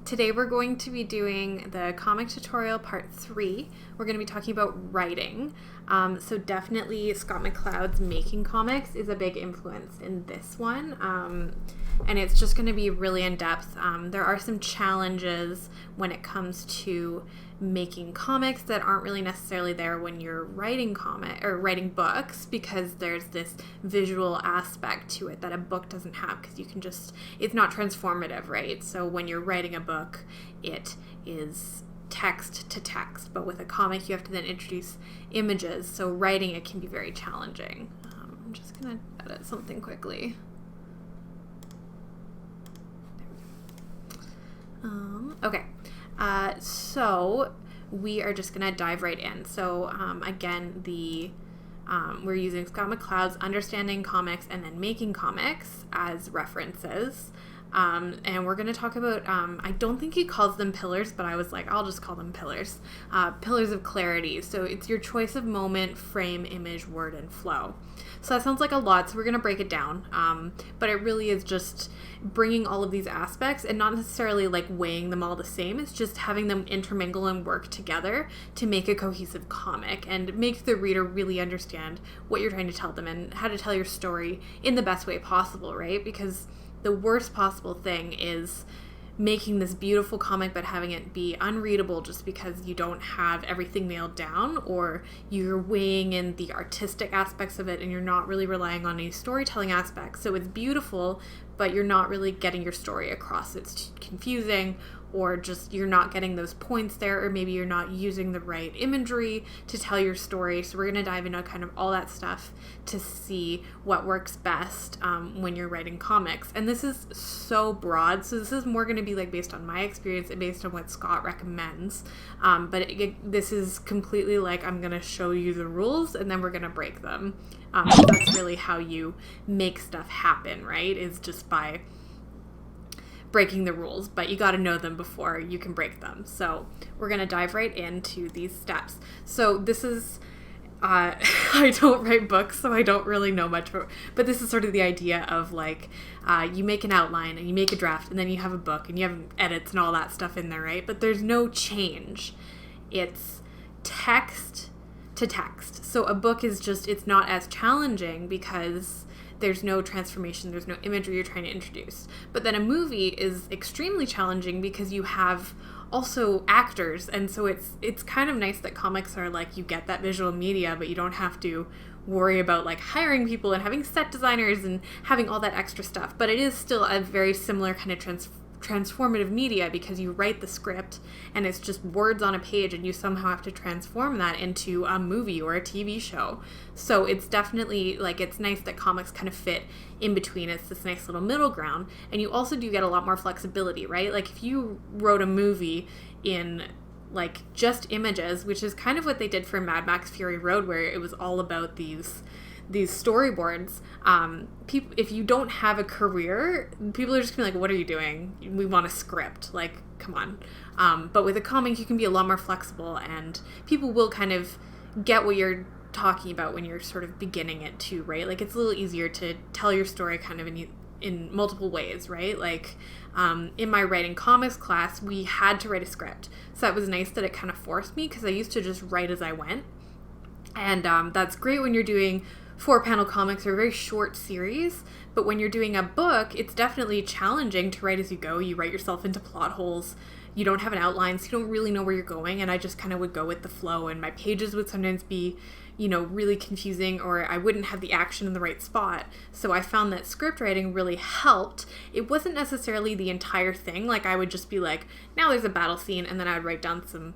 Today we're going to be doing the comic tutorial part 3. We're going to be talking about writing. So definitely Scott McCloud's Making Comics is a big influence in this one. And it's just going to be really in depth. There are some challenges when it comes to making comics that aren't really necessarily there when you're writing writing books, because there's this visual aspect to it that a book doesn't have, because it's not transformative, right? So when you're writing a book, it is text to text, but with a comic you have to then introduce images, so writing it can be very challenging. I'm just gonna edit something quickly. Okay, so we are just gonna dive right in. So again, we're using Scott McCloud's Understanding Comics and then Making Comics as references. And we're going to talk about, I don't think he calls them pillars, but I was like, I'll just call them pillars. Pillars of clarity. So it's your choice of moment, frame, image, word, and flow. So that sounds like a lot, so we're going to break it down. But it really is just bringing all of these aspects and not necessarily like weighing them all the same. It's just having them intermingle and work together to make a cohesive comic and make the reader really understand what you're trying to tell them and how to tell your story in the best way possible, right? Because the worst possible thing is making this beautiful comic but having it be unreadable just because you don't have everything nailed down, or you're weighing in the artistic aspects of it and you're not really relying on any storytelling aspects. So it's beautiful, but you're not really getting your story across. It's confusing, or just you're not getting those points there, or maybe you're not using the right imagery to tell your story. So we're going to dive into kind of all that stuff to see what works best when you're writing comics. And this is so broad, so this is more going to be like based on my experience and based on what Scott recommends. But this is completely like, I'm going to show you the rules and then we're going to break them. That's really how you make stuff happen, right? Is just by breaking the rules, but you got to know them before you can break them. So we're going to dive right into these steps. So this is, I don't write books, so I don't really know much, but this is sort of the idea of like, you make an outline and you make a draft and then you have a book and you have edits and all that stuff in there, right? But there's no change. It's text to text. So a book is just, it's not as challenging because there's no transformation, there's no imagery you're trying to introduce. But then a movie is extremely challenging because you have also actors, and so it's kind of nice that comics are like, you get that visual media, but you don't have to worry about like hiring people and having set designers and having all that extra stuff. But it is still a very similar kind of transformative media, because you write the script and it's just words on a page and you somehow have to transform that into a movie or a TV show. So it's definitely like, it's nice that comics kind of fit in between. It's this nice little middle ground, and you also do get a lot more flexibility, right? Like if you wrote a movie in like just images, which is kind of what they did for Mad Max Fury Road, where it was all about these storyboards. People, if you don't have a career, people are just gonna be like, what are you doing? We want a script, like, come on. But with a comic, you can be a lot more flexible, and people will kind of get what you're talking about when you're sort of beginning it too, right? Like, it's a little easier to tell your story kind of in multiple ways, right? Like, in my writing comics class, we had to write a script. So that was nice that it kind of forced me, because I used to just write as I went. And that's great when you're doing 4-panel comics or a very short series, but when you're doing a book, it's definitely challenging to write as you go. You write yourself into plot holes. You don't have an outline, so you don't really know where you're going, and I just kind of would go with the flow, and my pages would sometimes be, really confusing, or I wouldn't have the action in the right spot. So I found that script writing really helped. It wasn't necessarily the entire thing. Like, I would just be like, now there's a battle scene, and then I would write down some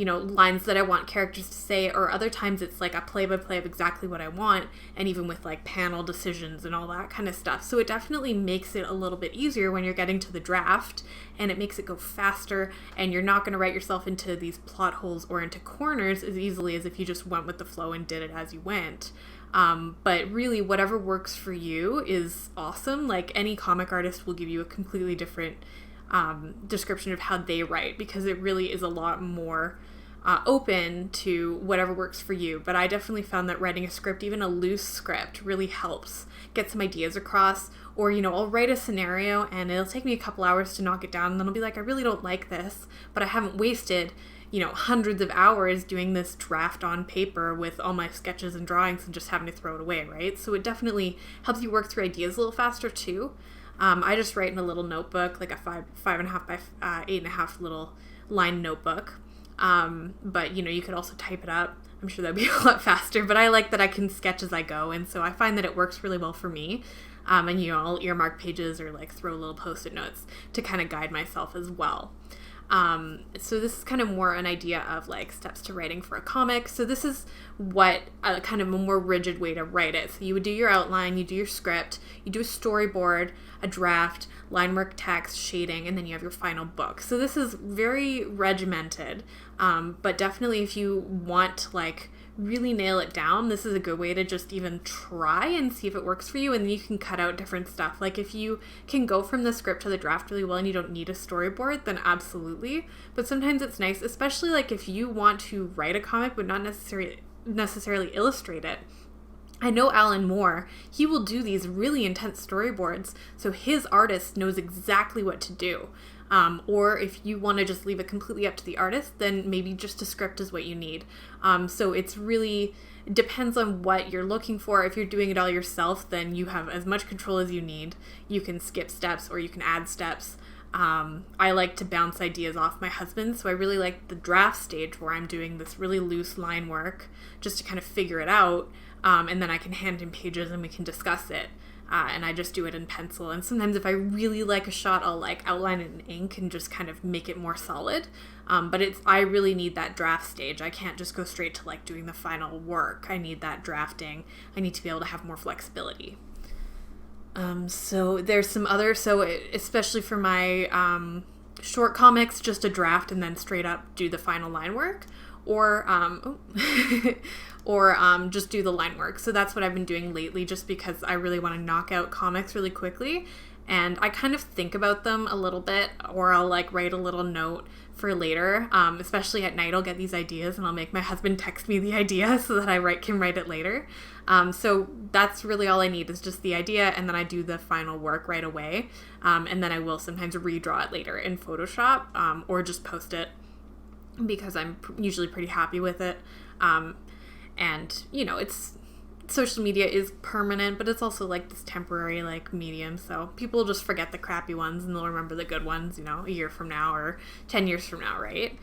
lines that I want characters to say, or other times it's like a play-by-play of exactly what I want, and even with like panel decisions and all that kind of stuff. So it definitely makes it a little bit easier when you're getting to the draft, and it makes it go faster, and you're not going to write yourself into these plot holes or into corners as easily as if you just went with the flow and did it as you went. But really, whatever works for you is awesome. Like, any comic artist will give you a completely different description of how they write, because it really is a lot more open to whatever works for you. But I definitely found that writing a script, even a loose script, really helps get some ideas across. Or, I'll write a scenario and it'll take me a couple hours to knock it down, and then I'll be like, I really don't like this, but I haven't wasted hundreds of hours doing this draft on paper with all my sketches and drawings and just having to throw it away, right? So it definitely helps you work through ideas a little faster too. I just write in a little notebook, like a 5.5 by 8.5 little line notebook. But you could also type it up. I'm sure that'd be a lot faster, but I like that I can sketch as I go. And so I find that it works really well for me. And I'll earmark pages or like throw little Post-it notes to kind of guide myself as well. So this is kind of more an idea of like steps to writing for a comic. So this is what kind of a more rigid way to write it. So you would do your outline, you do your script, you do a storyboard, a draft, line work, text, shading, and then you have your final book. So this is very regimented, but definitely if you want to like really nail it down, this is a good way to just even try and see if it works for you, and then you can cut out different stuff. Like if you can go from the script to the draft really well and you don't need a storyboard, then absolutely. But sometimes it's nice, especially like if you want to write a comic but not necessarily illustrate it. I know Alan Moore, he will do these really intense storyboards, so his artist knows exactly what to do. Or if you want to just leave it completely up to the artist, then maybe just a script is what you need. So it depends on what you're looking for. If you're doing it all yourself, then you have as much control as you need. You can skip steps or you can add steps. I like to bounce ideas off my husband, so I really like the draft stage where I'm doing this really loose line work just to kind of figure it out. And then I can hand him pages and we can discuss it. And I just do it in pencil. And sometimes if I really like a shot, I'll like outline it in ink and just kind of make it more solid. But I really need that draft stage. I can't just go straight to like doing the final work. I need that drafting. I need to be able to have more flexibility. So there's some other, especially for my short comics, just a draft and then straight up do the final line work. Or just do the line work. So that's what I've been doing lately, just because I really want to knock out comics really quickly. And I kind of think about them a little bit, or I'll like write a little note for later. Especially at night, I'll get these ideas and I'll make my husband text me the idea so that I can write it later. So that's really all I need is just the idea, and then I do the final work right away. And then I will sometimes redraw it later in Photoshop, or just post it, because I'm usually pretty happy with it. And it's social media is permanent, but it's also like this temporary like medium. So people just forget the crappy ones and they'll remember the good ones, a year from now or 10 years from now, right?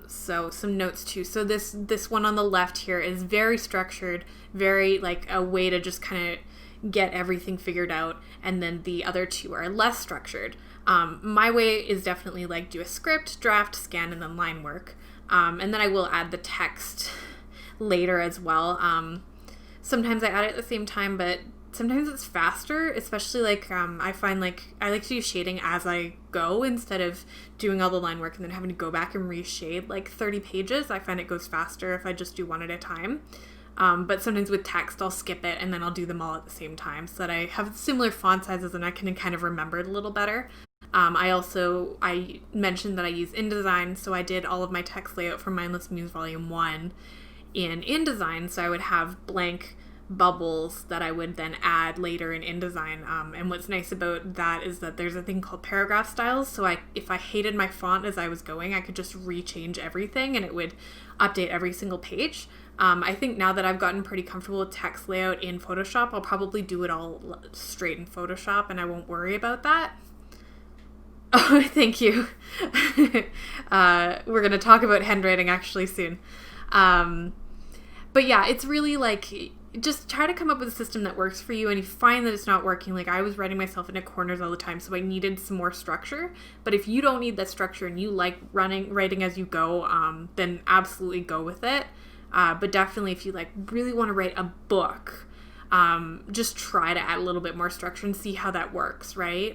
So some notes too. So this one on the left here is very structured, very like a way to just kind of get everything figured out. And then the other two are less structured. My way is definitely like do a script, draft, scan, and then line work. And then I will add the text later as well. Sometimes I add it at the same time, but sometimes it's faster, especially like I find like I like to do shading as I go instead of doing all the line work and then having to go back and reshade like 30 pages. I find it goes faster if I just do one at a time. But sometimes with text, I'll skip it and then I'll do them all at the same time so that I have similar font sizes and I can kind of remember it a little better. I mentioned that I use InDesign, so I did all of my text layout for Mindless Muse Volume 1 in InDesign, so I would have blank bubbles that I would then add later in InDesign. And what's nice about that is that there's a thing called paragraph styles, so if I hated my font as I was going, I could just rechange everything and it would update every single page. I think now that I've gotten pretty comfortable with text layout in Photoshop, I'll probably do it all straight in Photoshop and I won't worry about that. Oh, thank you. We're going to talk about handwriting actually soon. But yeah, it's really like, just try to come up with a system that works for you, and you find that it's not working. Like I was writing myself into corners all the time, so I needed some more structure. But if you don't need that structure and you like writing as you go, then absolutely go with it. But definitely if you like really want to write a book, just try to add a little bit more structure and see how that works, right?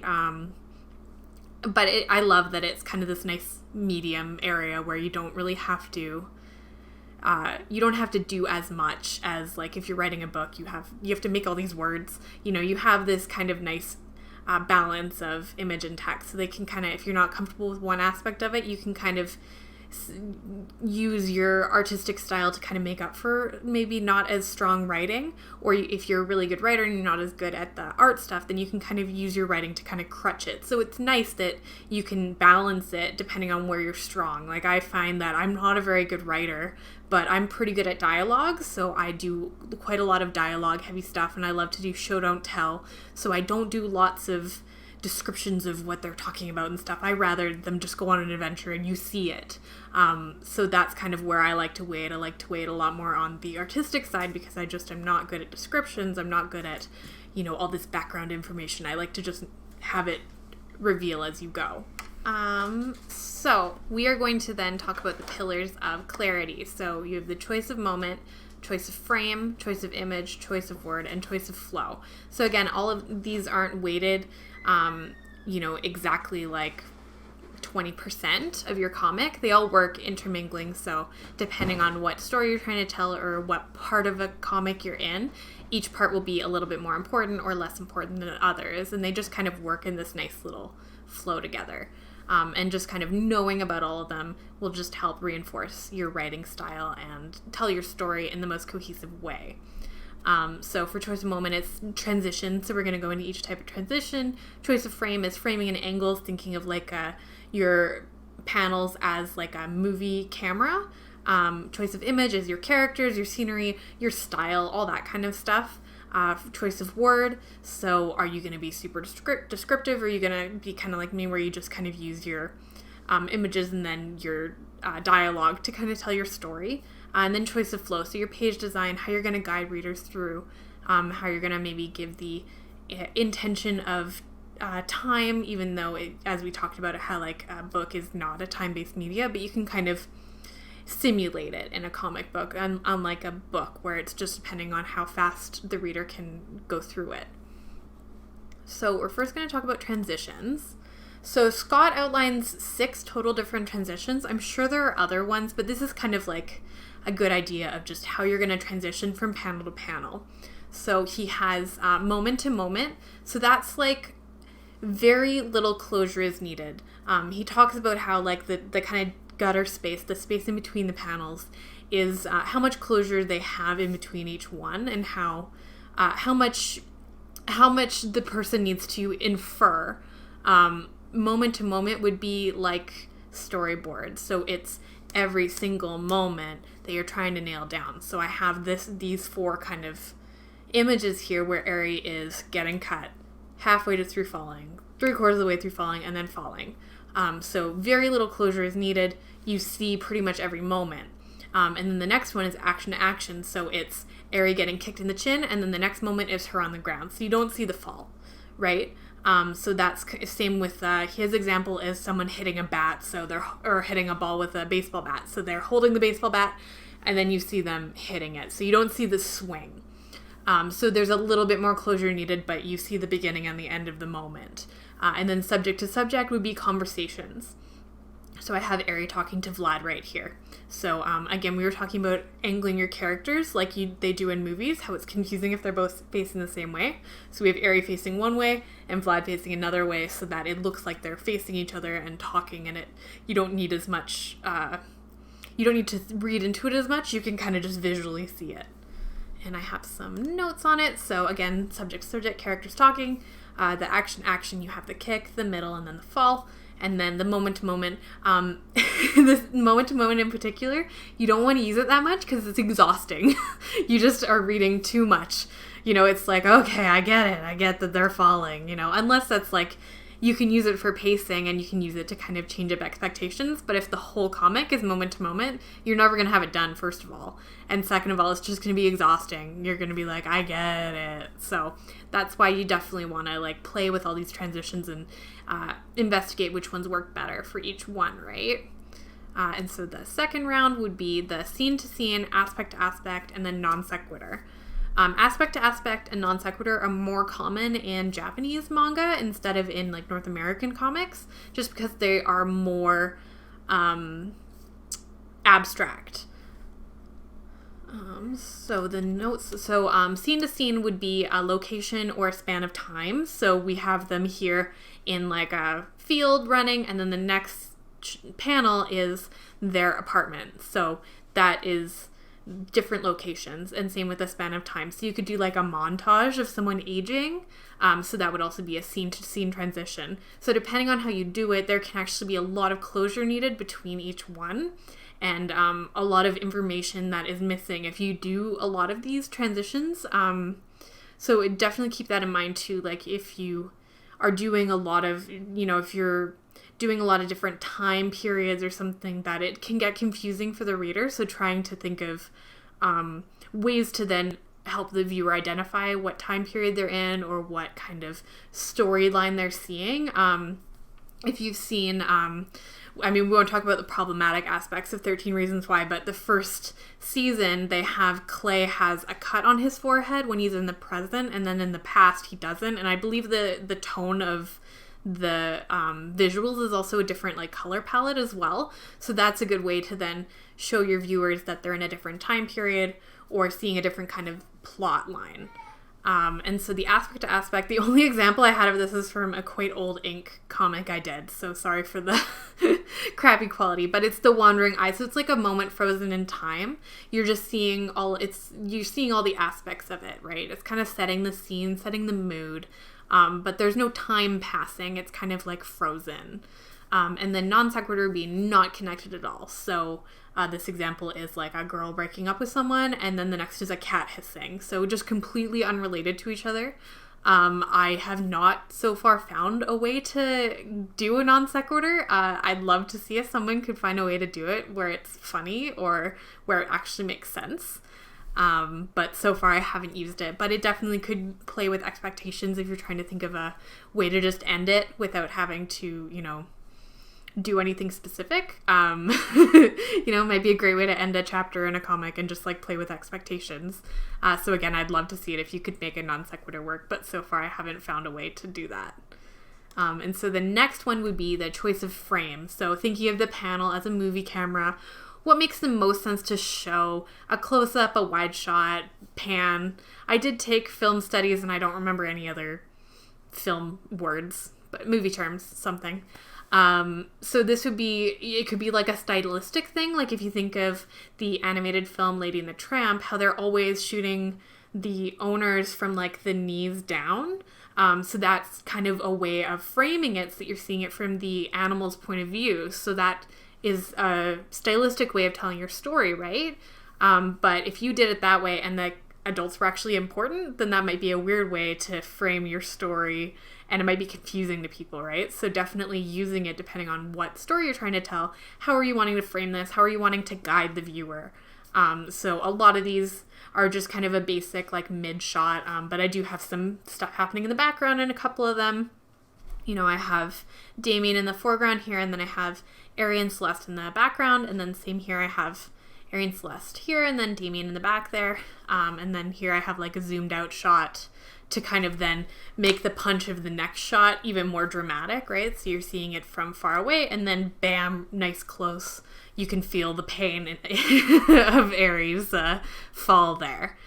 But I love that it's kind of this nice medium area where you don't really have to, do as much as like if you're writing a book, you have to make all these words, you have this kind of nice balance of image and text. So they can kind of, if you're not comfortable with one aspect of it, you can kind of use your artistic style to kind of make up for maybe not as strong writing, or if you're a really good writer and you're not as good at the art stuff, then you can kind of use your writing to kind of crutch it. So it's nice that you can balance it depending on where you're strong. Like, I find that I'm not a very good writer, but I'm pretty good at dialogue, so I do quite a lot of dialogue heavy stuff, and I love to do show don't tell, so I don't do lots of descriptions of what they're talking about and stuff. I rather them just go on an adventure and you see it. So that's kind of where I like to weigh it. I like to weigh it a lot more on the artistic side because I just am not good at descriptions. I'm not good at, all this background information. I like to just have it reveal as you go. So we are going to then talk about the pillars of clarity. So you have the choice of moment, choice of frame, choice of image, choice of word, and choice of flow. So again, all of these aren't weighted exactly like 20% of your comic. They all work intermingling, so depending on what story you're trying to tell or what part of a comic you're in, each part will be a little bit more important or less important than others, and they just kind of work in this nice little flow together. And just kind of knowing about all of them will just help reinforce your writing style and tell your story in the most cohesive way. So for choice of moment, it's transition. So we're going to go into each type of transition. Choice of frame is framing and angles, thinking of like your panels as like a movie camera. Choice of image is your characters, your scenery, your style, all that kind of stuff. Choice of word. So are you going to be super descriptive, or are you going to be kind of like me where you just kind of use your images and then your dialogue to kind of tell your story. And then choice of flow, so your page design, how you're going to guide readers through, how you're going to maybe give the intention of time, even though, as we talked about, how like a book is not a time-based media, but you can kind of simulate it in a comic book, unlike a book where it's just depending on how fast the reader can go through it. So we're first going to talk about transitions. So Scott outlines 6 total different transitions. I'm sure there are other ones, but this is kind of like a good idea of just how you're going to transition from panel to panel. So he has moment to moment. So that's like very little closure is needed. He talks about how like the kind of gutter space, the space in between the panels, is how much closure they have in between each one, and how much the person needs to infer. Moment to moment would be like storyboard. So it's every single moment that you're trying to nail down. So I have these 4 kind of images here where Aerie is getting cut, halfway through falling, 3/4 of the way through falling, and then falling. So very little closure is needed. You see pretty much every moment. And then the next one is action to action. So it's Aerie getting kicked in the chin, and then the next moment is her on the ground. So you don't see the fall, right? So that's same with his example is someone hitting a bat, or hitting a ball with a baseball bat. So they're holding the baseball bat, and then you see them hitting it. So you don't see the swing. So there's a little bit more closure needed, but you see the beginning and the end of the moment. And then subject to subject would be conversations. So I have Aerie talking to Vlad right here. So again, we were talking about angling your characters like they do in movies, how it's confusing if they're both facing the same way. So we have Aerie facing one way and Vlad facing another way, so that it looks like they're facing each other and talking, and you don't need as much, you don't need to read into it as much. You can kind of just visually see it. And I have some notes on it. So again, subject, characters talking. The action, you have the kick, the middle, and then the fall. And then the moment-to-moment, this moment-to-moment in particular, you don't want to use it that much because it's exhausting. You just are reading too much. It's like, okay, I get it. I get that they're falling, unless that's like, you can use it for pacing and you can use it to kind of change up expectations. But if the whole comic is moment-to-moment, you're never going to have it done, first of all. And second of all, it's just going to be exhausting. You're going to be like, I get it. So that's why you definitely want to like play with all these transitions and investigate which ones work better for each one, right? And so the second round would be the scene to scene, aspect to aspect, and then non sequitur. Aspect to aspect and non sequitur are more common in Japanese manga instead of in like North American comics, just because they are more abstract. So the notes, scene to scene would be a location or a span of time. So we have them here in like a field running, and then the next panel is their apartment. So that is different locations, and same with the span of time. So you could do like a montage of someone aging. So that would also be a scene to scene transition. So depending on how you do it, there can actually be a lot of closure needed between each one, and a lot of information that is missing if you do a lot of these transitions. So definitely keep that in mind too. Like if you are doing a lot of, if you're doing a lot of different time periods or something, that it can get confusing for the reader. So trying to think of ways to then help the viewer identify what time period they're in or what kind of storyline they're seeing. If you've seen, we won't talk about the problematic aspects of 13 Reasons Why, but the first season, they have Clay has a cut on his forehead when he's in the present, and then in the past he doesn't. And I believe the tone of the visuals is also a different like color palette as well. So that's a good way to then show your viewers that they're in a different time period or seeing a different kind of plot line. And so the aspect to aspect, the only example I had of this is from a quite old ink comic I did. So sorry for the crappy quality, but it's the wandering eye. So it's like a moment frozen in time. You're just seeing you're seeing all the aspects of it, right? It's kind of setting the scene, setting the mood. But there's no time passing. It's kind of like frozen. And then non sequitur would be not connected at all. So this example is like a girl breaking up with someone, and then the next is a cat hissing. So just completely unrelated to each other. I have not so far found a way to do a non sequitur. I'd love to see if someone could find a way to do it where it's funny or where it actually makes sense. But so far I haven't used it, but it definitely could play with expectations if you're trying to think of a way to just end it without having to, do anything specific. Might be a great way to end a chapter in a comic and just like play with expectations. So again, I'd love to see it if you could make a non sequitur work, but so far I haven't found a way to do that. And so the next one would be the choice of frame. So thinking of the panel as a movie camera, what makes the most sense to show? A close-up, a wide shot, pan. I did take film studies and I don't remember any other film words, but movie terms, something. So this would be, it could be like a stylistic thing. Like if you think of the animated film Lady and the Tramp, how they're always shooting the owners from like the knees down. So that's kind of a way of framing it so that you're seeing it from the animal's point of view. So that is a stylistic way of telling your story, right? But if you did it that way and the adults were actually important, then that might be a weird way to frame your story, and it might be confusing to people, right? So definitely using it depending on what story you're trying to tell. How are you wanting to frame this? How are you wanting to guide the viewer? So a lot of these are just kind of a basic like mid shot, but I do have some stuff happening in the background in a couple of them. I have Damien in the foreground here, and then I have Ari and Celeste in the background, and then same here I have Ari and Celeste here, and then Damien in the back there, and then here I have like a zoomed out shot to kind of then make the punch of the next shot even more dramatic, right? So you're seeing it from far away, and then bam, nice close. You can feel the pain of Ari's fall there.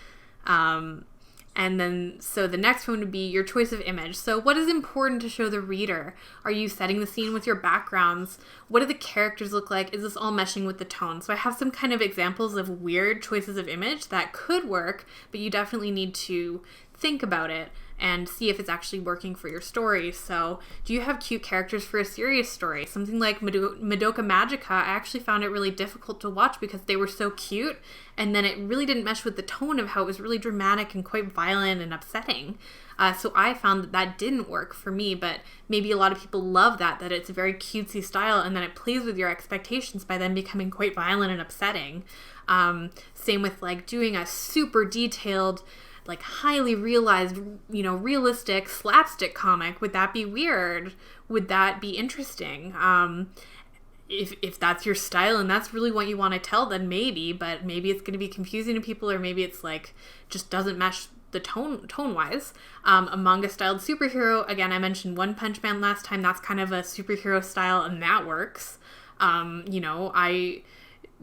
And then, so the next one would be your choice of image. So what is important to show the reader? Are you setting the scene with your backgrounds? What do the characters look like? Is this all meshing with the tone? So I have some kind of examples of weird choices of image that could work, but you definitely need to think about it and see if it's actually working for your story. So do you have cute characters for a serious story? Something like Madoka Magica, I actually found it really difficult to watch because they were so cute, and then it really didn't mesh with the tone of how it was really dramatic and quite violent and upsetting. So I found that didn't work for me, but maybe a lot of people love that it's a very cutesy style, and then it plays with your expectations by then becoming quite violent and upsetting. Same with like doing a super detailed, like highly realized, realistic slapstick comic. Would that be weird? Would that be interesting? If that's your style and that's really what you want to tell, then maybe, but maybe it's going to be confusing to people, or maybe it's like just doesn't mesh the tone wise. A manga styled superhero, again, I mentioned One Punch Man last time. That's kind of a superhero style, and that works.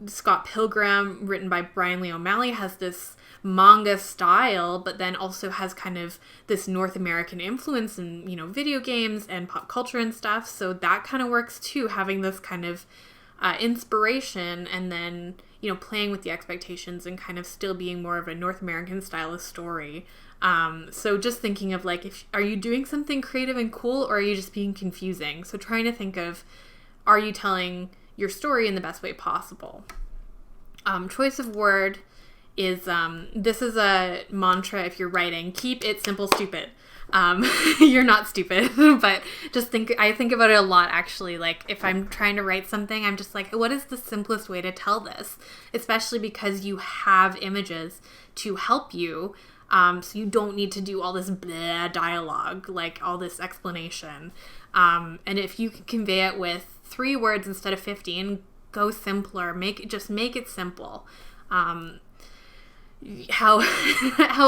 Scott Pilgrim, written by Brian Lee O'Malley, has this manga style, but then also has kind of this North American influence in, video games and pop culture and stuff. So that kind of works too, having this kind of inspiration and then, playing with the expectations and kind of still being more of a North American style of story. So just thinking of are you doing something creative and cool, or are you just being confusing? So trying to think of, are you telling your story in the best way possible? Choice of word is, this is a mantra if you're writing: keep it simple, stupid. You're not stupid, but I think about it a lot, actually. If I'm trying to write something, I'm just like, what is the simplest way to tell this? Especially because you have images to help you. So you don't need to do all this blah dialogue, all this explanation. And if you can convey it with 3 words instead of 15, go simpler. Make it simple. How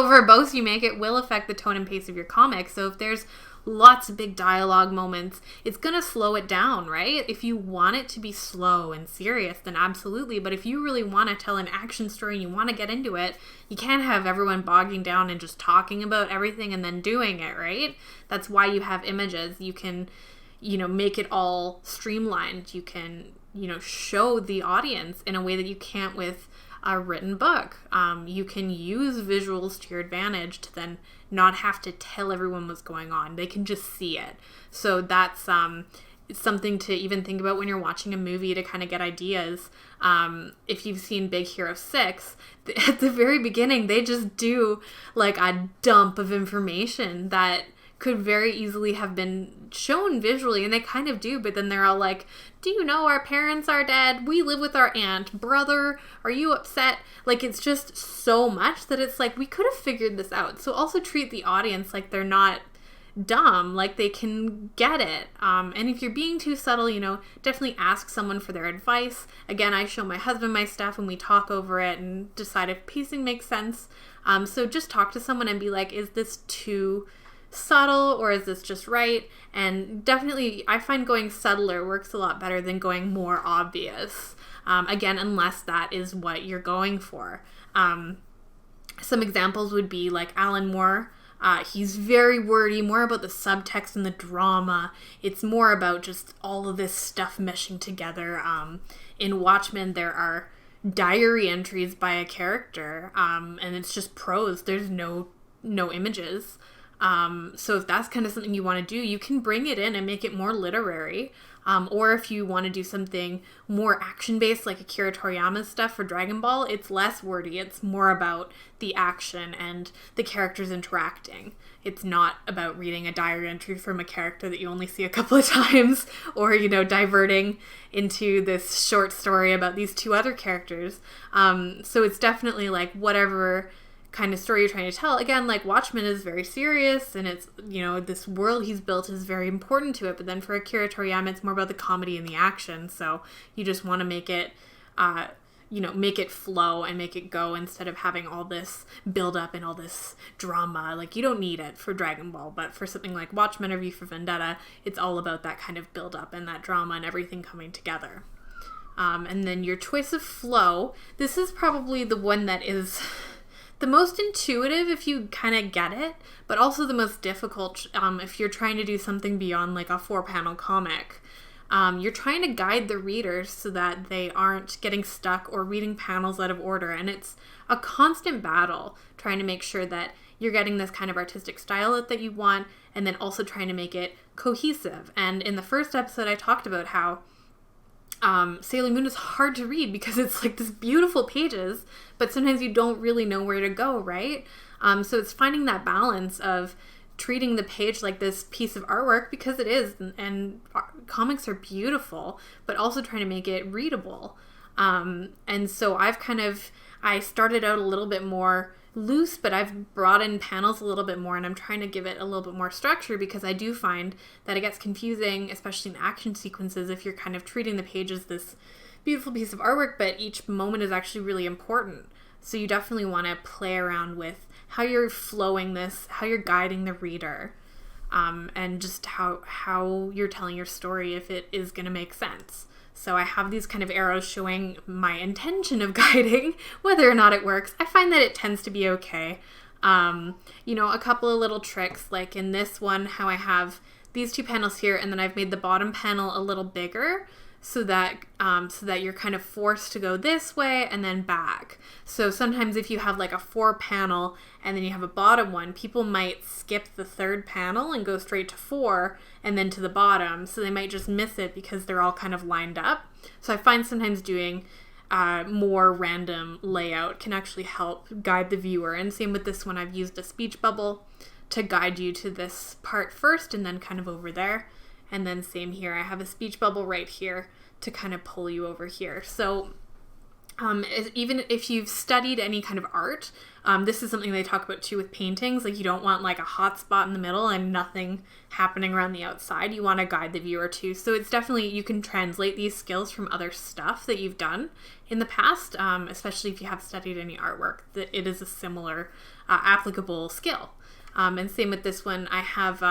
verbose you make it will affect the tone and pace of your comic. So if there's lots of big dialogue moments, it's going to slow it down, right? If you want it to be slow and serious, then absolutely. But if you really want to tell an action story and you want to get into it, you can't have everyone bogging down and just talking about everything and then doing it, right? That's why you have images. You can, make it all streamlined. You can, show the audience in a way that you can't with a written book. You can use visuals to your advantage to then not have to tell everyone what's going on. They can just see it. So that's something to even think about when you're watching a movie to kind of get ideas. If you've seen Big Hero 6, at the very beginning, they just do a dump of information that could very easily have been shown visually, and they kind of do, but then they're all like, do you know our parents are dead? We live with our aunt. Brother, are you upset? It's just so much that it's we could have figured this out. So also treat the audience like they're not dumb, they can get it. And if you're being too subtle, definitely ask someone for their advice. Again, I show my husband my stuff and we talk over it and decide if pacing makes sense. So just talk to someone and be like, is this too subtle or is this just right? And definitely I find going subtler works a lot better than going more obvious, again, unless that is what you're going for. Some examples would be Alan Moore. He's very wordy, more about the subtext and the drama. It's more about just all of this stuff meshing together. In Watchmen, there are diary entries by a character, and it's just prose. There's no images. So if that's kind of something you want to do, you can bring it in and make it more literary. Or if you want to do something more action-based, like Akira Toriyama's stuff for Dragon Ball, it's less wordy. It's more about the action and the characters interacting. It's not about reading a diary entry from a character that you only see a couple of times, or, diverting into this short story about these 2 other characters. So it's definitely whatever kind of story you're trying to tell. Again, Watchmen is very serious, and it's, this world he's built is very important to it, but then for Akira Toriyama, it's more about the comedy and the action, so you just want to make it, make it flow and make it go instead of having all this build up and all this drama. You don't need it for Dragon Ball, but for something like Watchmen or V for Vendetta, it's all about that kind of build up and that drama and everything coming together. And then your choice of flow, this is probably the one that is the most intuitive if you kind of get it, but also the most difficult if you're trying to do something beyond a 4-panel comic. You're trying to guide the readers so that they aren't getting stuck or reading panels out of order, and it's a constant battle trying to make sure that you're getting this kind of artistic style that you want, and then also trying to make it cohesive. And in the first episode, I talked about how Sailor Moon is hard to read because it's this beautiful pages, but sometimes you don't really know where to go, right? So it's finding that balance of treating the page like this piece of artwork, because it is, and comics are beautiful, but also trying to make it readable. And so I started out a little bit more loose, but I've brought in panels a little bit more, and I'm trying to give it a little bit more structure, because I do find that it gets confusing, especially in action sequences, if you're kind of treating the page as this beautiful piece of artwork, but each moment is actually really important. So you definitely want to play around with how you're flowing this, how you're guiding the reader, and just how you're telling your story, if it is going to make sense. So I have these kind of arrows showing my intention of guiding. Whether or not it works, I find that it tends to be okay. A couple of little tricks, like in this one, how I have these two panels here, and then I've made the bottom panel a little bigger so that you're kind of forced to go this way and then back. So sometimes if you have like a 4 panel and then you have a bottom one, people might skip the 3rd panel and go straight to 4 and then to the bottom. So they might just miss it because they're all kind of lined up. So I find sometimes doing more random layout can actually help guide the viewer. And same with this one, I've used a speech bubble to guide you to this part first and then kind of over there. And then same here, I have a speech bubble right here to kind of pull you over here. So even if you've studied any kind of art, this is something they talk about too with paintings. Like, you don't want like a hot spot in the middle and nothing happening around the outside. You want to guide the viewer too. So it's definitely, you can translate these skills from other stuff that you've done in the past, especially if you have studied any artwork, that it is a similar applicable skill. And same with this one, I have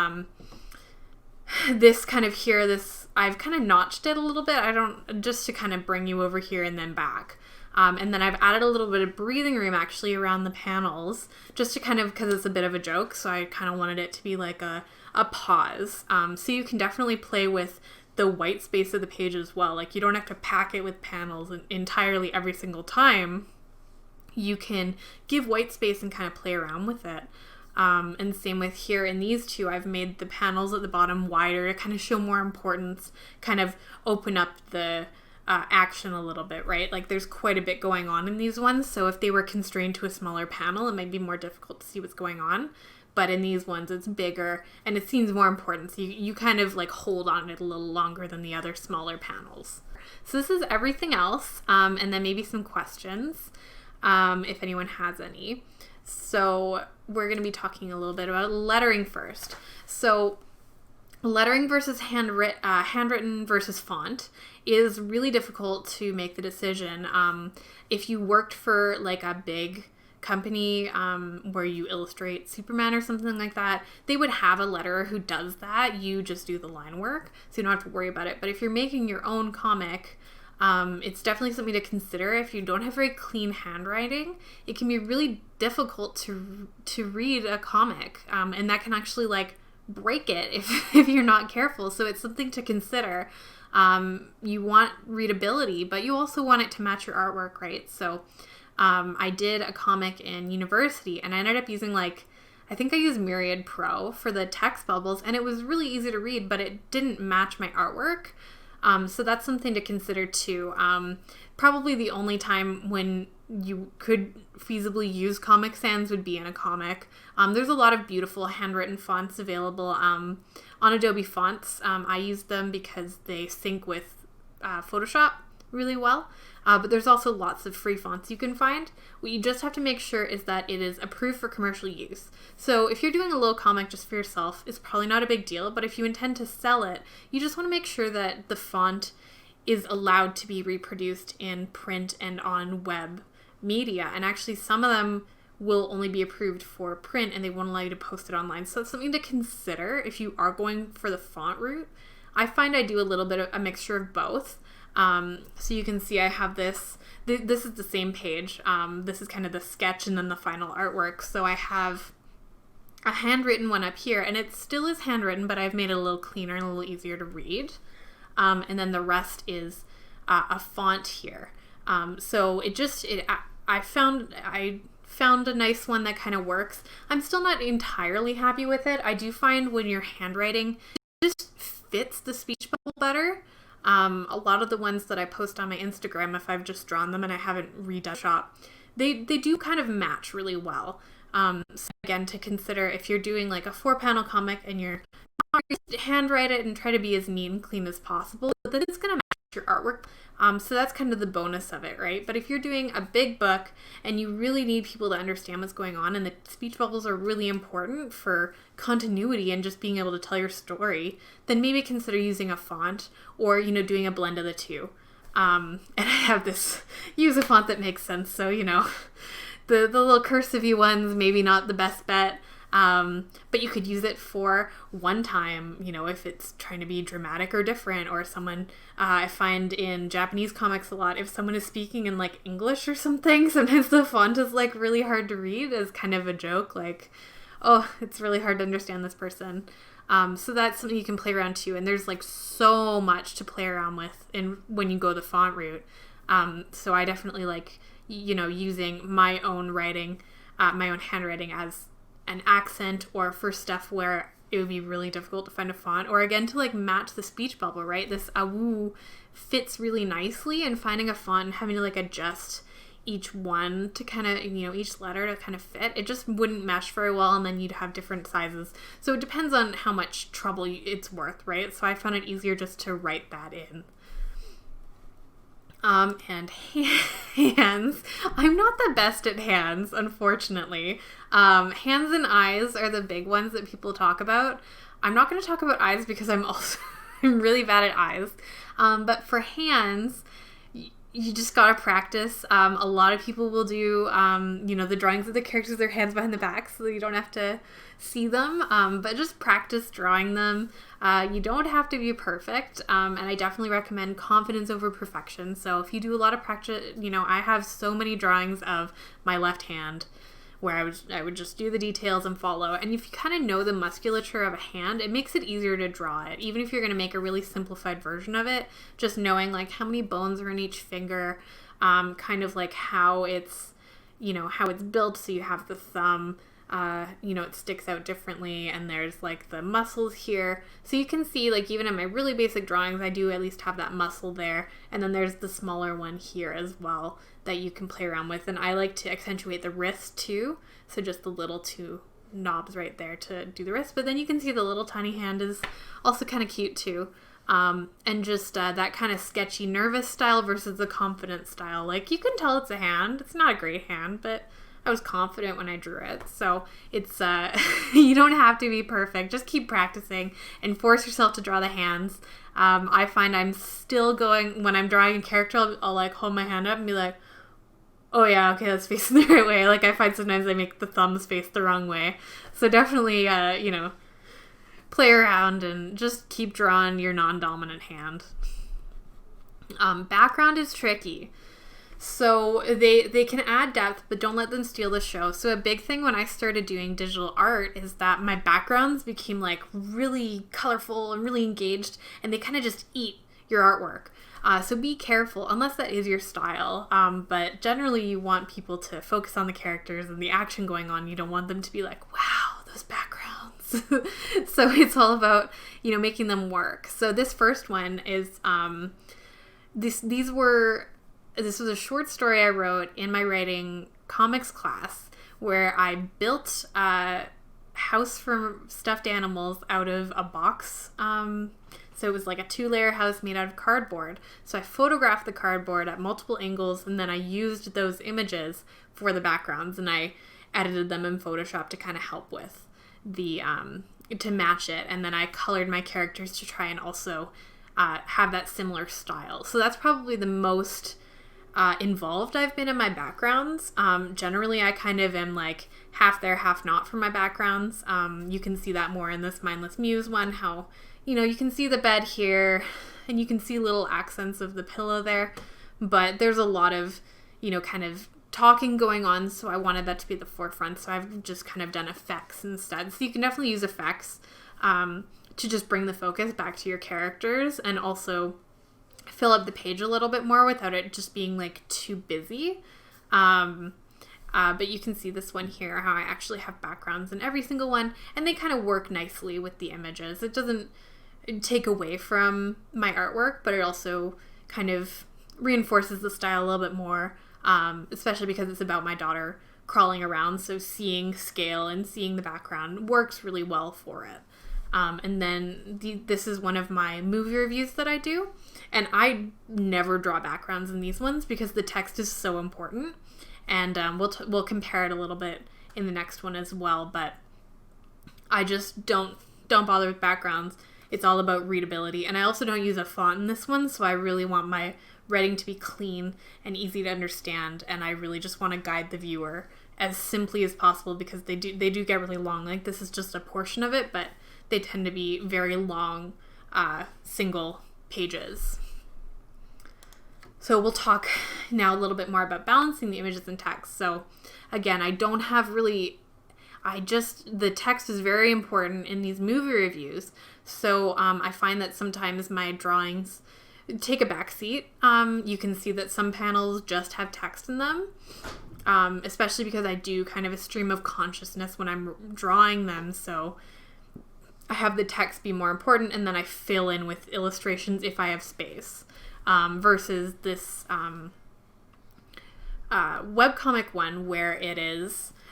this kind of here, I've kind of notched it a little bit. Just to kind of bring you over here and then back. And then I've added a little bit of breathing room actually around the panels, just to kind of, because it's a bit of a joke, so I kind of wanted it to be like a pause. So you can definitely play with the white space of the page as well. Like, you don't have to pack it with panels entirely every single time. You can give white space and kind of play around with it. And same with here in these two, I've made the panels at the bottom wider to kind of show more importance, kind of open up the action a little bit, right? Like, there's quite a bit going on in these ones, so if they were constrained to a smaller panel, it might be more difficult to see what's going on. But in these ones, it's bigger and it seems more important, so you kind of like hold on it a little longer than the other smaller panels. So this is everything else, and then maybe some questions, if anyone has any. So we're going to be talking a little bit about lettering first. So lettering versus handwritten versus font is really difficult to make the decision. If you worked for like a big company where you illustrate Superman or something like that, they would have a letterer who does that. You just do the line work, so you don't have to worry about it. But if you're making your own comic, it's definitely something to consider. If you don't have very clean handwriting, it can be really difficult to read a comic, and that can actually like break it if you're not careful. So it's something to consider. You want readability, but you also want it to match your artwork, right? So I did a comic in university, and I ended up using I think I used Myriad Pro for the text bubbles, and it was really easy to read, but it didn't match my artwork. So that's something to consider too. Probably the only time when you could feasibly use Comic Sans would be in a comic. There's a lot of beautiful handwritten fonts available on Adobe Fonts. I use them because they sync with Photoshop really well. But there's also lots of free fonts you can find. What you just have to make sure is that it is approved for commercial use. So if you're doing a little comic just for yourself, it's probably not a big deal, but if you intend to sell it, you just want to make sure that the font is allowed to be reproduced in print and on web media. And actually some of them will only be approved for print and they won't allow you to post it online. So it's something to consider if you are going for the font route. I find I do a little bit of a mixture of both. So you can see I have this is the same page. This is kind of the sketch and then the final artwork. So I have a handwritten one up here, and it still is handwritten, but I've made it a little cleaner and a little easier to read. And then the rest is a font here. So I found a nice one that kind of works. I'm still not entirely happy with it. I do find when you're handwriting, it just fits the speech bubble better. A lot of the ones that I post on my Instagram, if I've just drawn them and I haven't redone shop, they do kind of match really well. So again, to consider if you're doing like a 4-panel comic and you're handwrite it and try to be as neat and clean as possible, but then it's going to match your artwork. So that's kind of the bonus of it, right? But if you're doing a big book and you really need people to understand what's going on, and the speech bubbles are really important for continuity and just being able to tell your story, then maybe consider using a font or, doing a blend of the two. And I have use a font that makes sense. So, the little cursive-y ones, maybe not the best bet. But you could use it for one time, if it's trying to be dramatic or different, or someone, I find in Japanese comics a lot, if someone is speaking in like English or something, sometimes the font is like really hard to read as kind of a joke, like, oh, it's really hard to understand this person. So that's something you can play around too. And there's like so much to play around with when you go the font route. So I definitely like, using my own writing, my own handwriting as an accent, or for stuff where it would be really difficult to find a font, or again, to like match the speech bubble, right? This awoo fits really nicely, and finding a font and having to like adjust each one to kind of, each letter to kind of fit, it just wouldn't mesh very well, and then you'd have different sizes. So it depends on how much trouble it's worth, right? So I found it easier just to write that in. And hands. I'm not the best at hands, unfortunately. Hands and eyes are the big ones that people talk about. I'm not going to talk about eyes because I'm really bad at eyes. But for hands, you just gotta practice. A lot of people will do, the drawings of the characters with their hands behind the back so that you don't have to see them. But just practice drawing them. You don't have to be perfect. And I definitely recommend confidence over perfection. So if you do a lot of practice, I have so many drawings of my left hand where I would just do the details and follow. And if you kind of know the musculature of a hand, it makes it easier to draw it. Even if you're going to make a really simplified version of it, just knowing like how many bones are in each finger, kind of like how it's built. So you have the thumb, it sticks out differently, and there's like the muscles here. So you can see, like, even in my really basic drawings, I do at least have that muscle there. And then there's the smaller one here as well that you can play around with. And I like to accentuate the wrist too. So just the little two knobs right there to do the wrist. But then you can see the little tiny hand is also kind of cute too. And just that kind of sketchy, nervous style versus the confident style. Like, you can tell it's a hand. It's not a great hand, but I was confident when I drew it. So it's, you don't have to be perfect. Just keep practicing and force yourself to draw the hands. I find I'm still going, when I'm drawing a character, I'll like hold my hand up and be like, oh yeah, okay, that's facing the right way. Like, I find sometimes I make the thumbs face the wrong way. So definitely, play around and just keep drawing your non-dominant hand. Background is tricky. So they can add depth, but don't let them steal the show. So a big thing when I started doing digital art is that my backgrounds became like really colorful and really engaged, and they kind of just eat your artwork. So be careful, unless that is your style. But generally you want people to focus on the characters and the action going on. You don't want them to be like, wow, those backgrounds. So it's all about, making them work. So this first one is, this was a short story I wrote in my writing comics class where I built a house for stuffed animals out of a box. So it was like a 2-layer house made out of cardboard. So I photographed the cardboard at multiple angles, and then I used those images for the backgrounds, and I edited them in Photoshop to kind of help with the, to match it. And then I colored my characters to try and also have that similar style. So that's probably the most involved I've been in my backgrounds. Generally, I kind of am like half there, half not for my backgrounds. You can see that more in this Mindless Muse one, how, you can see the bed here and you can see little accents of the pillow there, but there's a lot of, kind of talking going on, so I wanted that to be the forefront, so I've just kind of done effects instead. So you can definitely use effects to just bring the focus back to your characters and also fill up the page a little bit more without it just being like too busy. But you can see this one here, how I actually have backgrounds in every single one, and they kind of work nicely with the images. It doesn't take away from my artwork, but it also kind of reinforces the style a little bit more, especially because it's about my daughter crawling around, so seeing scale and seeing the background works really well for it. And then this is one of my movie reviews that I do, and I never draw backgrounds in these ones because the text is so important, and we'll compare it a little bit in the next one as well, but I just don't bother with backgrounds. It's all about readability, and I also don't use a font in this one, so I really want my writing to be clean and easy to understand, and I really just want to guide the viewer as simply as possible, because they do get really long. Like, this is just a portion of it, but they tend to be very long single pages. So we'll talk now a little bit more about balancing the images and text. So again, I don't have really, the text is very important in these movie reviews. So I find that sometimes my drawings take a backseat. You can see that some panels just have text in them, especially because I do kind of a stream of consciousness when I'm drawing them. So I have the text be more important, and then I fill in with illustrations if I have space. Versus this webcomic one where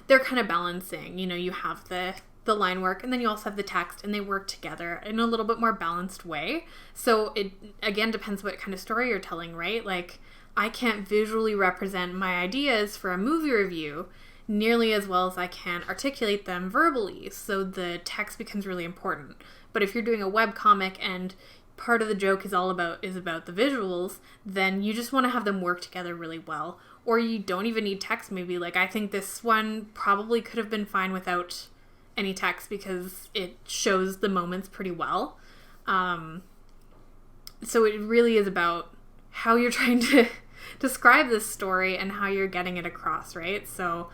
they're kind of balancing. You know, you have the line work, and then you also have the text, and they work together in a little bit more balanced way. So it, again, depends what kind of story you're telling, right? Like, I can't visually represent my ideas for a movie review nearly as well as I can articulate them verbally. So the text becomes really important. But if you're doing a webcomic and part of the joke is about the visuals, then you just want to have them work together really well. Or you don't even need text, maybe. Like, I think this one probably could have been fine without any text because it shows the moments pretty well. So it really is about how you're trying to describe this story and how you're getting it across, right? So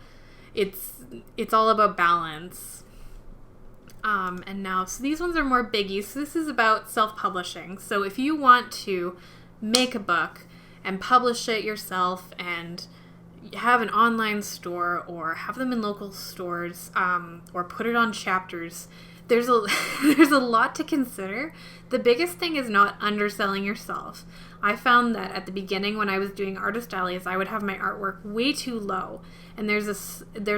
it's all about balance. And now, so these ones are more biggies. So this is about self-publishing. So if you want to make a book and publish it yourself and have an online store or have them in local stores, or put it on chapters, there's a lot to consider. The biggest thing is not underselling yourself. I found that at the beginning when I was doing artist alleys, I would have my artwork way too low. And there's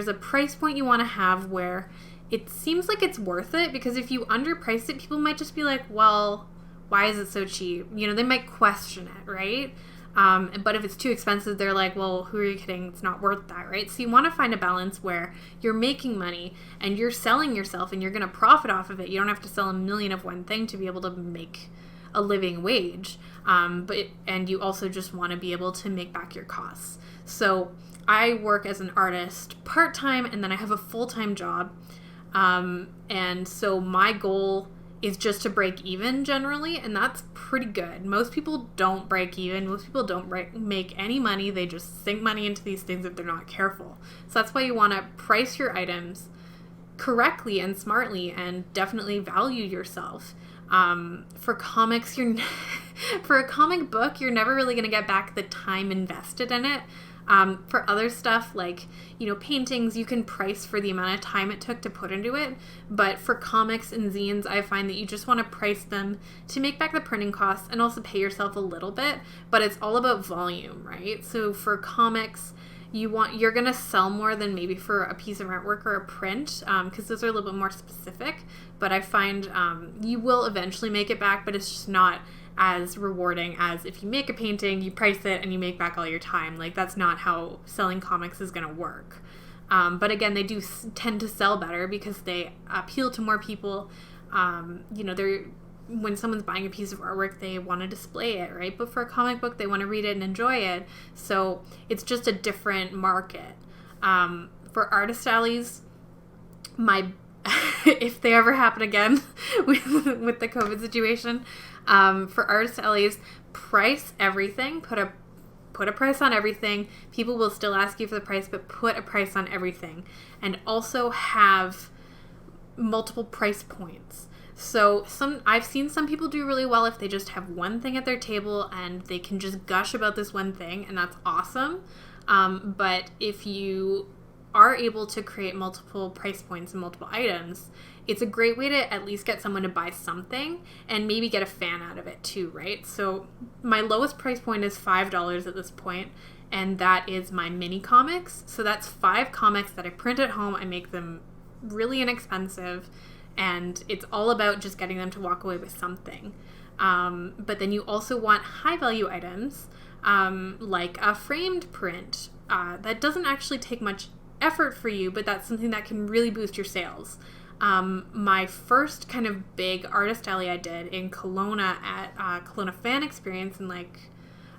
a price point you want to have where it seems like it's worth it, because if you underprice it, people might just be like, well, why is it so cheap? You know, they might question it, right? But if it's too expensive, they're like, well, who are you kidding? It's not worth that, right? So you want to find a balance where you're making money and you're selling yourself and you're going to profit off of it. You don't have to sell a million of one thing to be able to make a living wage. And you also just want to be able to make back your costs. So I work as an artist part-time, and then I have a full-time job. And so my goal is just to break even generally, and that's pretty good. Most people don't break even. Most people don't make any money. They just sink money into these things if they're not careful. So that's why you want to price your items correctly and smartly, and definitely value yourself. For comics, for a comic book, you're never really going to get back the time invested in it. For other stuff like, paintings, you can price for the amount of time it took to put into it. But for comics and zines, I find that you just want to price them to make back the printing costs and also pay yourself a little bit. But it's all about volume, right? So for comics, you're going to sell more than maybe for a piece of artwork or a print, because those are a little bit more specific. But I find you will eventually make it back, but it's just not as rewarding as if you make a painting, you price it, and you make back all your time. Like, that's not how selling comics is going to work. But again, they do tend to sell better because they appeal to more people. When someone's buying a piece of artwork, they want to display it, right? But for a comic book, they want to read it and enjoy it. So it's just a different market. For artist alleys, if they ever happen again with the COVID situation, for artist alleys, price everything, put a price on everything. People will still ask you for the price, but put a price on everything. And also have multiple price points. So I've seen some people do really well if they just have one thing at their table and they can just gush about this one thing, and that's awesome. But if you are able to create multiple price points and multiple items, it's a great way to at least get someone to buy something and maybe get a fan out of it too, right? So my lowest price point is $5 at this point, and that is my mini comics. So that's 5 comics that I print at home. I make them really inexpensive, and it's all about just getting them to walk away with something. But then you also want high value items, like a framed print. That doesn't actually take much effort for you, but that's something that can really boost your sales. My first kind of big artist alley I did in Kelowna at Kelowna Fan Experience in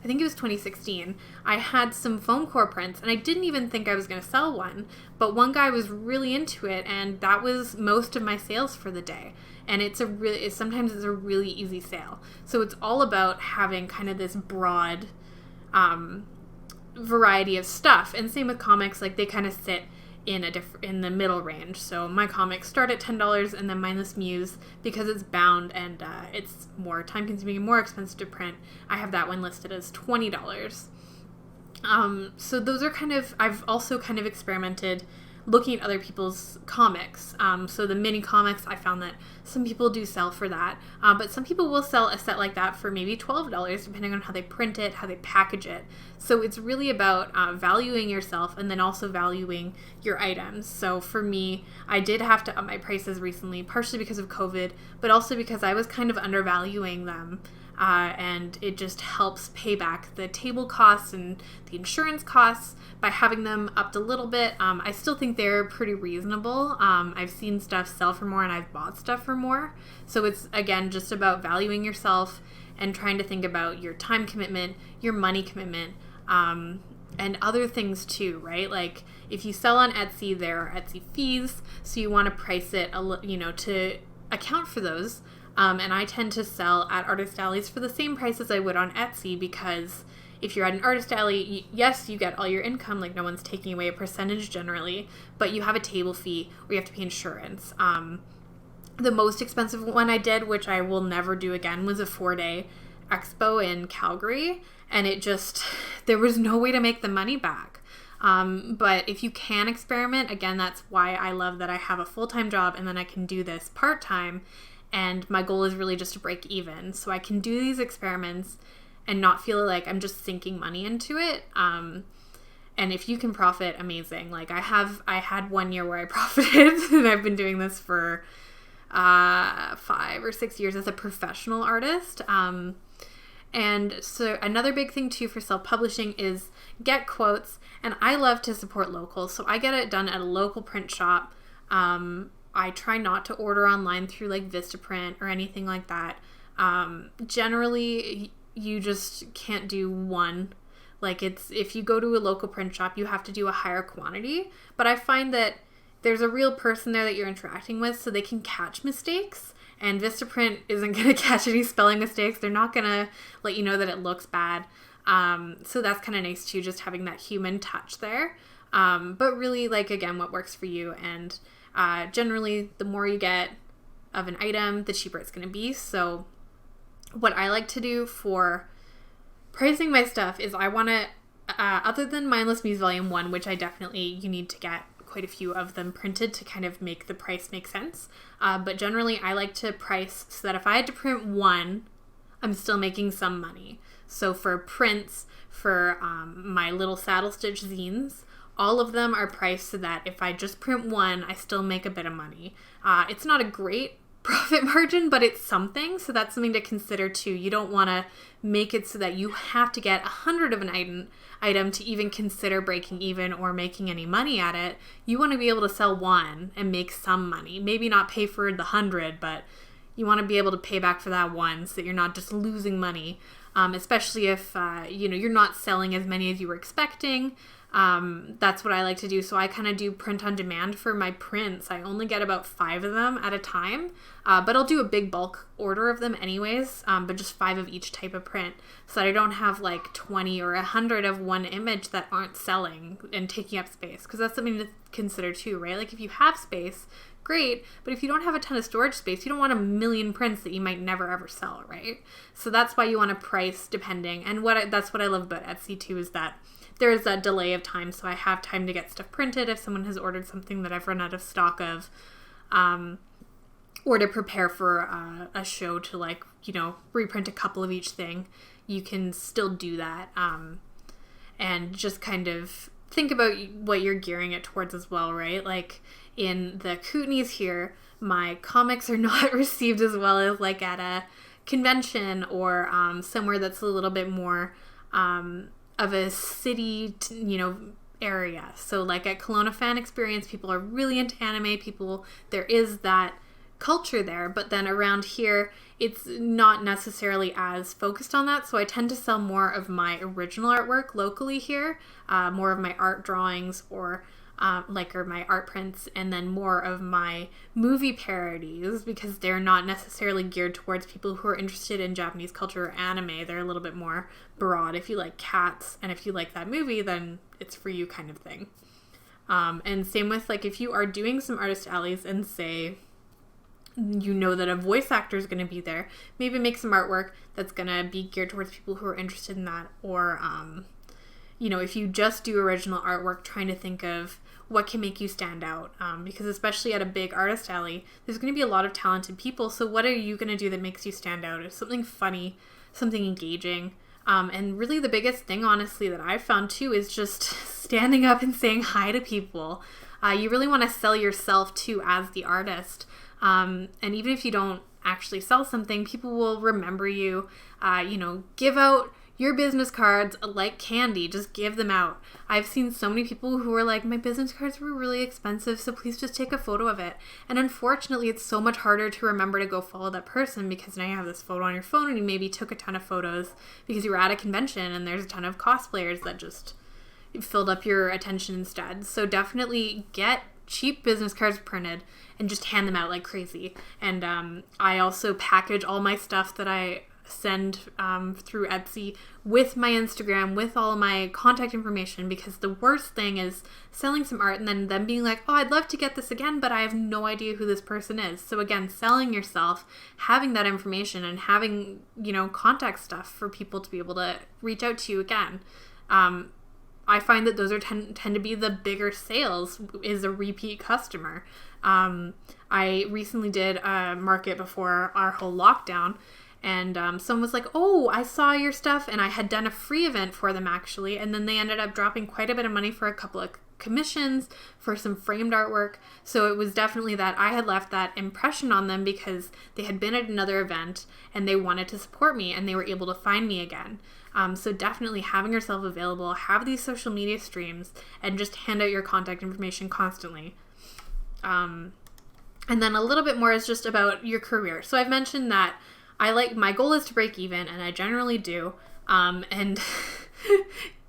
I think it was 2016, I had some foam core prints, and I didn't even think I was going to sell one, but one guy was really into it, and that was most of my sales for the day. And sometimes it's a really easy sale. So it's all about having kind of this broad variety of stuff. And same with comics, like they kind of sit in the middle range. So my comics start at $10, and then Mindless Muse, because it's bound and it's more time consuming and more expensive to print, I have that one listed as $20. So those are I've also kind of experimented looking at other people's comics. So the mini comics, I found that some people do sell for that, but some people will sell a set like that for maybe $12, depending on how they print it, how they package it. So it's really about valuing yourself and then also valuing your items. So for me, I did have to up my prices recently, partially because of COVID, but also because I was kind of undervaluing them. And it just helps pay back the table costs and the insurance costs by having them upped a little bit. I still think they're pretty reasonable. I've seen stuff sell for more, and I've bought stuff for more. So it's, again, just about valuing yourself and trying to think about your time commitment, your money commitment, and other things too, right? Like if you sell on Etsy, there are Etsy fees, so you want to price it, to account for those. And I tend to sell at artist alleys for the same price as I would on Etsy, because if you're at an artist alley, yes, you get all your income, like no one's taking away a percentage generally, but you have a table fee or you have to pay insurance. The most expensive one I did, which I will never do again, was a 4-day expo in Calgary, and there was no way to make the money back. But if you can experiment, again, that's why I love that I have a full-time job and then I can do this part-time. And my goal is really just to break even. So I can do these experiments and not feel like I'm just sinking money into it. And if you can profit, amazing. Like I had 1 year where I profited, and I've been doing this for 5 or 6 years as a professional artist. And so another big thing too for self-publishing is get quotes. And I love to support local. So I get it done at a local print shop. I try not to order online through like Vistaprint or anything like that. Generally, you just can't do one. Like if you go to a local print shop, you have to do a higher quantity. But I find that there's a real person there that you're interacting with, so they can catch mistakes. And Vistaprint isn't going to catch any spelling mistakes. They're not going to let you know that it looks bad. So that's kind of nice too, just having that human touch there. But really, like, again, what works for you. And generally, the more you get of an item, the cheaper it's going to be. So what I like to do for pricing my stuff is I want to, other than Mindless Muse Volume 1, which you need to get quite a few of them printed to kind of make the price make sense. But generally, I like to price so that if I had to print one, I'm still making some money. So for prints, for my little saddle stitch zines, all of them are priced so that if I just print one, I still make a bit of money. It's not a great profit margin, but it's something. So that's something to consider too. You don't want to make it so that you have to get 100 of an item to even consider breaking even or making any money at it. You want to be able to sell one and make some money. Maybe not pay for the 100, but you want to be able to pay back for that one so that you're not just losing money, especially if you're not selling as many as you were expecting. That's what I like to do. So I kind of do print on demand for my prints. I only get about 5 of them at a time, but I'll do a big bulk order of them anyways, but just 5 of each type of print, so that I don't have like 20 or 100 of one image that aren't selling and taking up space, because that's something to consider too, right? Like if you have space, great, but if you don't have a ton of storage space, you don't want a million prints that you might never ever sell, right? So that's why you want to price depending. And that's what I love about Etsy too, is that there is that delay of time, so I have time to get stuff printed if someone has ordered something that I've run out of stock of, or to prepare for a show to reprint a couple of each thing. You can still do that, and just kind of think about what you're gearing it towards as well, right? Like in the Kootenays here, my comics are not received as well as like at a convention or somewhere that's a little bit more of a city, area. So like at Kelowna Fan Experience, people are really into anime. There is that culture there, but then around here, it's not necessarily as focused on that. So I tend to sell more of my original artwork locally here, more of my art drawings or my art prints, and then more of my movie parodies, because they're not necessarily geared towards people who are interested in Japanese culture or anime. They're a little bit more broad. If you like cats and if you like that movie, then it's for you kind of thing. And same with like if you are doing some artist alleys and say you know that a voice actor is going to be there, maybe make some artwork that's going to be geared towards people who are interested in that. Or if you just do original artwork, trying to think of what can make you stand out, because especially at a big artist alley, there's going to be a lot of talented people. So what are you going to do that makes you stand out? It's something funny, something engaging. And really the biggest thing, honestly, that I've found too is just standing up and saying hi to people. You really want to sell yourself too as the artist. And even if you don't actually sell something, people will remember you. Give out your business cards like candy. Just give them out. I've seen so many people who are like, my business cards were really expensive, so please just take a photo of it. And unfortunately, it's so much harder to remember to go follow that person, because now you have this photo on your phone and you maybe took a ton of photos because you were at a convention and there's a ton of cosplayers that just filled up your attention instead. So definitely get cheap business cards printed and just hand them out like crazy. And I also package all my stuff that I send through Etsy with my Instagram, with all of my contact information, because the worst thing is selling some art and then them being like, oh, I'd love to get this again, but I have no idea who this person is. So again, selling yourself, having that information, and having, contact stuff for people to be able to reach out to you again. I find that those tend to be the bigger sales, is a repeat customer. I recently did a market before our whole lockdown, and someone was like, oh, I saw your stuff, and I had done a free event for them actually, and then they ended up dropping quite a bit of money for a couple of commissions for some framed artwork. So it was definitely that I had left that impression on them because they had been at another event and they wanted to support me and they were able to find me again. So definitely having yourself available, have these social media streams, and just hand out your contact information constantly. And then a little bit more is just about your career. So I've mentioned that my goal is to break even, and I generally do. And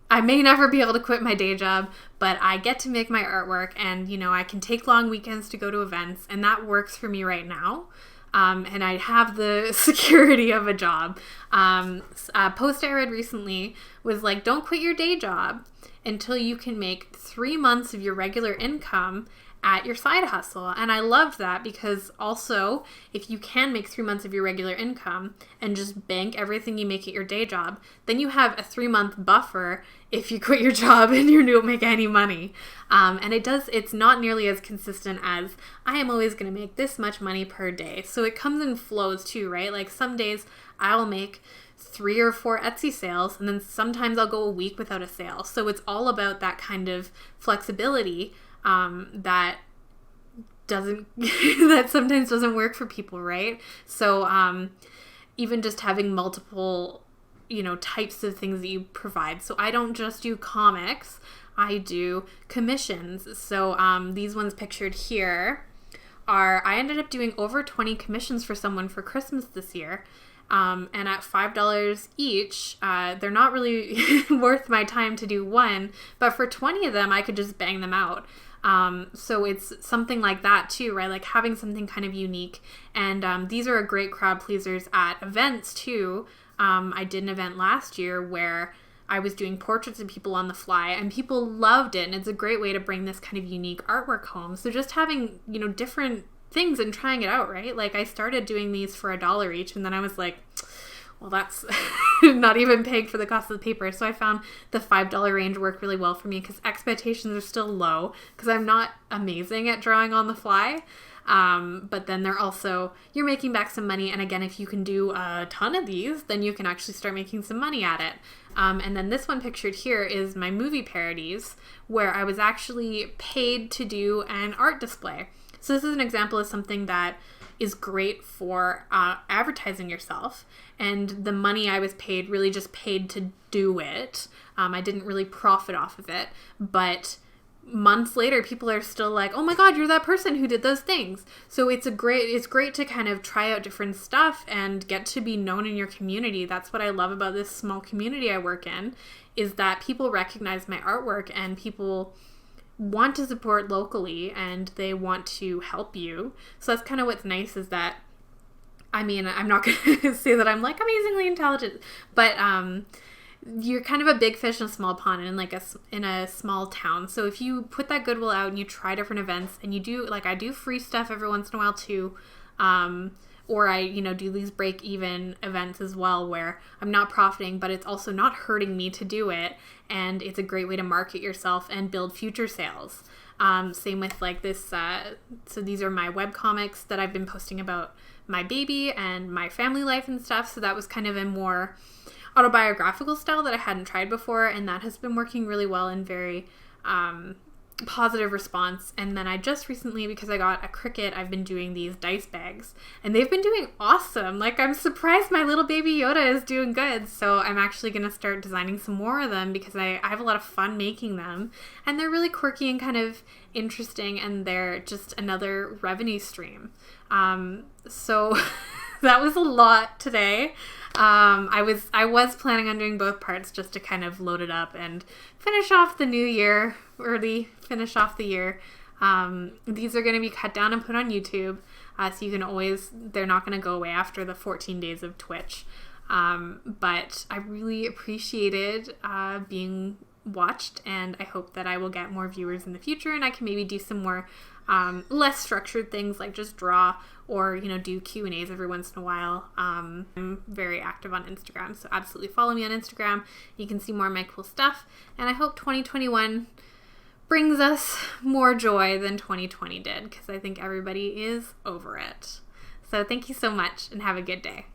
I may never be able to quit my day job, but I get to make my artwork, and, I can take long weekends to go to events, and that works for me right now. And I have the security of a job. A post I read recently was like, don't quit your day job until you can make 3 months of your regular income at your side hustle. And I loved that, because also if you can make 3 months of your regular income and just bank everything you make at your day job, then you have a 3-month buffer if you quit your job and you don't make any money. And it's not nearly as consistent as I am always going to make this much money per day. So it comes in flows too, right? Like some days I will make 3 or 4 Etsy sales, and then sometimes I'll go a week without a sale. So it's all about that kind of flexibility that sometimes doesn't work for people, right? So even just having multiple, types of things that you provide. So I don't just do comics, I do commissions. So these ones pictured here I ended up doing over 20 commissions for someone for Christmas this year. And at $5 each, they're not really worth my time to do one, but for 20 of them, I could just bang them out. So it's something like that too, right? Like having something kind of unique. And these are a great crowd pleasers at events too. I did an event last year where I was doing portraits of people on the fly, and people loved it. And it's a great way to bring this kind of unique artwork home. So just having, different things and trying it out, right? Like I started doing these for $1 each, and then I was like, well, that's not even paying for the cost of the paper. So I found the $5 range worked really well for me, because expectations are still low, because I'm not amazing at drawing on the fly. But then you're making back some money. And again, if you can do a ton of these, then you can actually start making some money at it. And then this one pictured here is my movie parodies, where I was actually paid to do an art display. So this is an example of something that is great for advertising yourself. And the money I was paid really just paid to do it. I didn't really profit off of it, but months later, people are still like, oh my God, you're that person who did those things. So it's great to kind of try out different stuff and get to be known in your community. That's what I love about this small community I work in, is that people recognize my artwork and people want to support locally and they want to help you. So that's kind of what's nice, is that, I mean, I'm not going to say that I'm like amazingly intelligent, but you're kind of a big fish in a small pond in a small town. So if you put that goodwill out and you try different events, and you do, like, I do free stuff every once in a while too, or I, do these break even events as well where I'm not profiting, but it's also not hurting me to do it. And it's a great way to market yourself and build future sales. Same with like this. So these are my webcomics that I've been posting about my baby and my family life and stuff. So that was kind of a more autobiographical style that I hadn't tried before, and that has been working really well and very positive response. And then I just recently, because I got a Cricut, I've been doing these dice bags, and they've been doing awesome. Like, I'm surprised my little baby Yoda is doing good. So I'm actually going to start designing some more of them, because I have a lot of fun making them, and they're really quirky and kind of interesting, and they're just another revenue stream. So that was a lot today. I was planning on doing both parts just to kind of load it up and finish off the new year, finish off the year. These are going to be cut down and put on YouTube. So you can they're not going to go away after the 14 days of Twitch. But I really appreciated, being watched, and I hope that I will get more viewers in the future, and I can maybe do some more, less structured things like just draw, or, do Q&As every once in a while. I'm very active on Instagram, so absolutely follow me on Instagram. You can see more of my cool stuff, and I hope 2021 brings us more joy than 2020 did, because I think everybody is over it. So thank you so much, and have a good day.